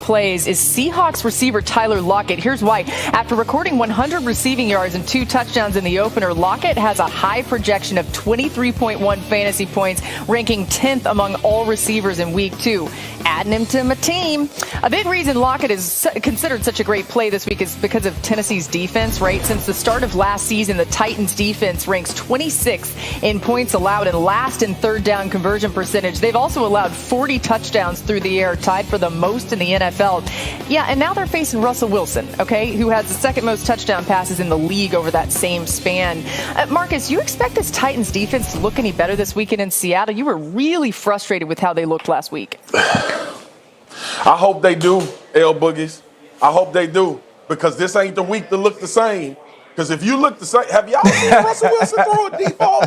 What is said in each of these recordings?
plays is Seahawks receiver Tyler Lockett. Here's why. After recording 100 receiving yards and 2 touchdowns in the opener, Lockett has a high projection of 23.1 fantasy points, ranking 10th among all receivers in week 2. Adding him to my team. A big reason Lockett is considered such a great play this week is because of Tennessee's defense, right? Since the start of last season, the Titans defense ranks 26th in points allowed and last in third down conversion percentage. They've also allowed 40 touchdowns through the air, tied for the most in the NFL. Yeah, and now they're facing Russell Wilson, okay, who has the second most touchdown passes in the league over that same span. Marcus, you expect this Titans defense to look any better this weekend in Seattle? You were really frustrated with how they looked last week. I hope they do, L Boogies. I hope they do, because this ain't the week to look the same. Because if you look the same, have y'all seen Russell Wilson throw a deep ball?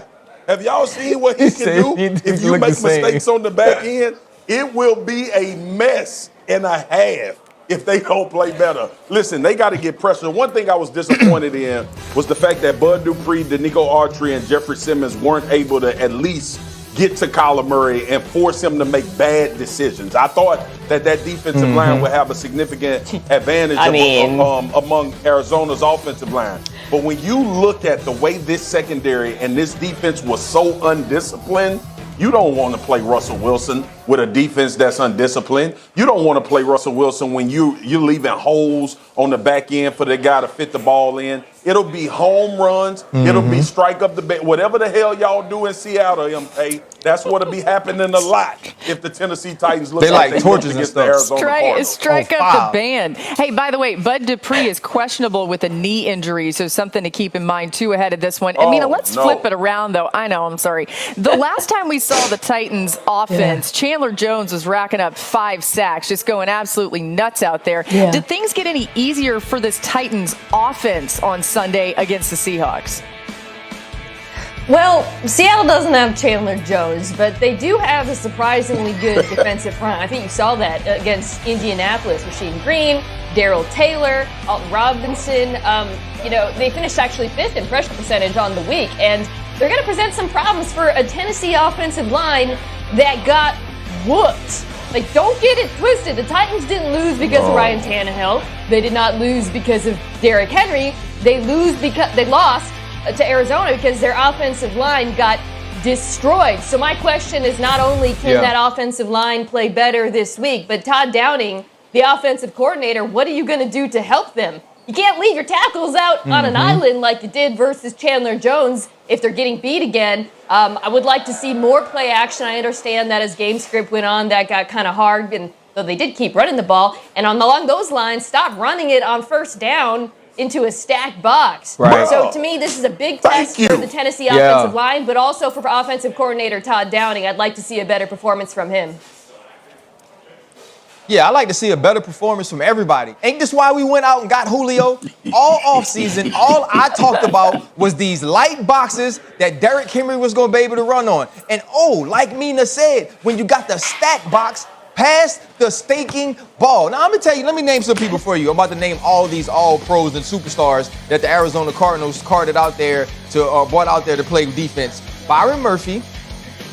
Have y'all seen what he can do if you make mistakes on the back end? It will be a mess and a half if they don't play better. Listen, they got to get pressure. One thing I was disappointed in was the fact that Bud Dupree, Danico Autry, and Jeffrey Simmons weren't able to at least get to Kyler Murray and force him to make bad decisions. I thought that defensive line would have a significant advantage among Arizona's offensive line. But when you look at the way this secondary and this defense was so undisciplined, you don't want to play Russell Wilson with a defense that's undisciplined. You don't want to play Russell Wilson when you're leaving holes on the back end for the guy to fit the ball in. It'll be home runs. It'll be strike up the bat. Whatever the hell y'all do in Seattle, MP, that's what'll be happening a lot if the Tennessee Titans look like they torches against the Arizona Cardinals. Strike up the band. Hey, by the way, Bud Dupree is questionable with a knee injury, so something to keep in mind, too, ahead of this one. Let's flip it around, though. I know, I'm sorry. The last time we saw the Titans offense, Chandler Jones was racking up 5 sacks, just going absolutely nuts out there. Yeah. Did things get any easier for this Titans offense on Sunday against the Seahawks? Well, Seattle doesn't have Chandler Jones, but they do have a surprisingly good defensive front. I think you saw that against Indianapolis. Rasheed Green, Darrell Taylor, Alton Robinson. They finished actually 5th in pressure percentage on the week, and they're going to present some problems for a Tennessee offensive line that got whooped. Like, don't get it twisted. The Titans didn't lose because of Ryan Tannehill. They did not lose because of Derrick Henry. They lost to Arizona because their offensive line got destroyed. So my question is not only can that offensive line play better this week, but Todd Downing, the offensive coordinator, what are you going to do to help them? You can't leave your tackles out on an island like you did versus Chandler Jones if they're getting beat again. I would like to see more play action. I understand that as game script went on, that got kind of hard, and though they did keep running the ball. And along those lines, stop running it on first down into a stacked box. Right. So to me, this is a big test for the Tennessee offensive line, but also for offensive coordinator Todd Downing. I'd like to see a better performance from him. Yeah, I like to see a better performance from everybody. Ain't this why we went out and got Julio? All offseason, all I talked about was these light boxes that Derrick Henry was going to be able to run on. And like Mina said, when you got the stat box, pass the staking ball. Now, I'm going to tell you, let me name some people for you. I'm about to name all these all-pros and superstars that the Arizona Cardinals brought out there to play defense. Byron Murphy,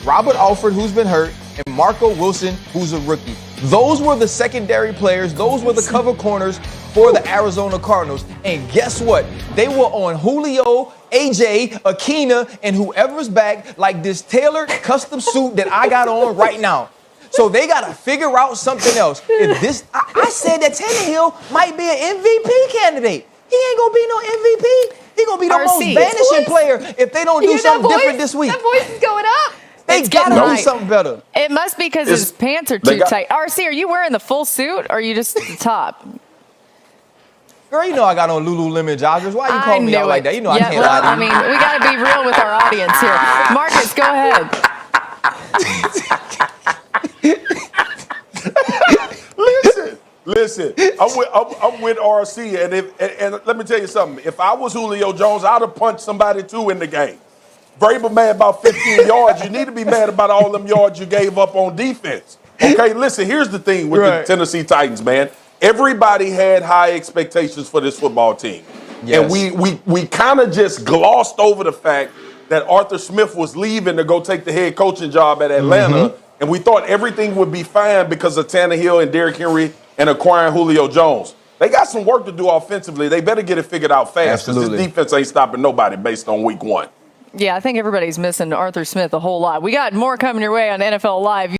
Robert Alford, who's been hurt, and Marco Wilson, who's a rookie. Those were the secondary players. Those were the cover corners for the Arizona Cardinals. And guess what? They were on Julio, AJ, Akina, and whoever's back like this tailored custom suit that I got on right now. So they got to figure out something else. I said that Tannehill might be an MVP candidate. He ain't going to be no MVP. He's going to be the most vanishing player if they don't do something different this week. That voice is going up. They got to do something better. It must be because his pants are too tight. RC, are you wearing the full suit or are you just the top? Girl, you know I got on Lululemon joggers. Why you call me out like that? You know I can't lie to you. I mean, we got to be real with our audience here. Marcus, go ahead. Listen. I'm with RC, and let me tell you something. If I was Julio Jones, I'd have punched somebody too in the game. Vrabel mad about 15 yards. You need to be mad about all them yards you gave up on defense. Okay, listen, here's the thing with the Tennessee Titans, man. Everybody had high expectations for this football team. Yes. And we kind of just glossed over the fact that Arthur Smith was leaving to go take the head coaching job at Atlanta, and we thought everything would be fine because of Tannehill and Derrick Henry and acquiring Julio Jones. They got some work to do offensively. They better get it figured out fast because Absolutely. this defense ain't stopping nobody based on week 1. Yeah, I think everybody's missing Arthur Smith a whole lot. We got more coming your way on NFL Live.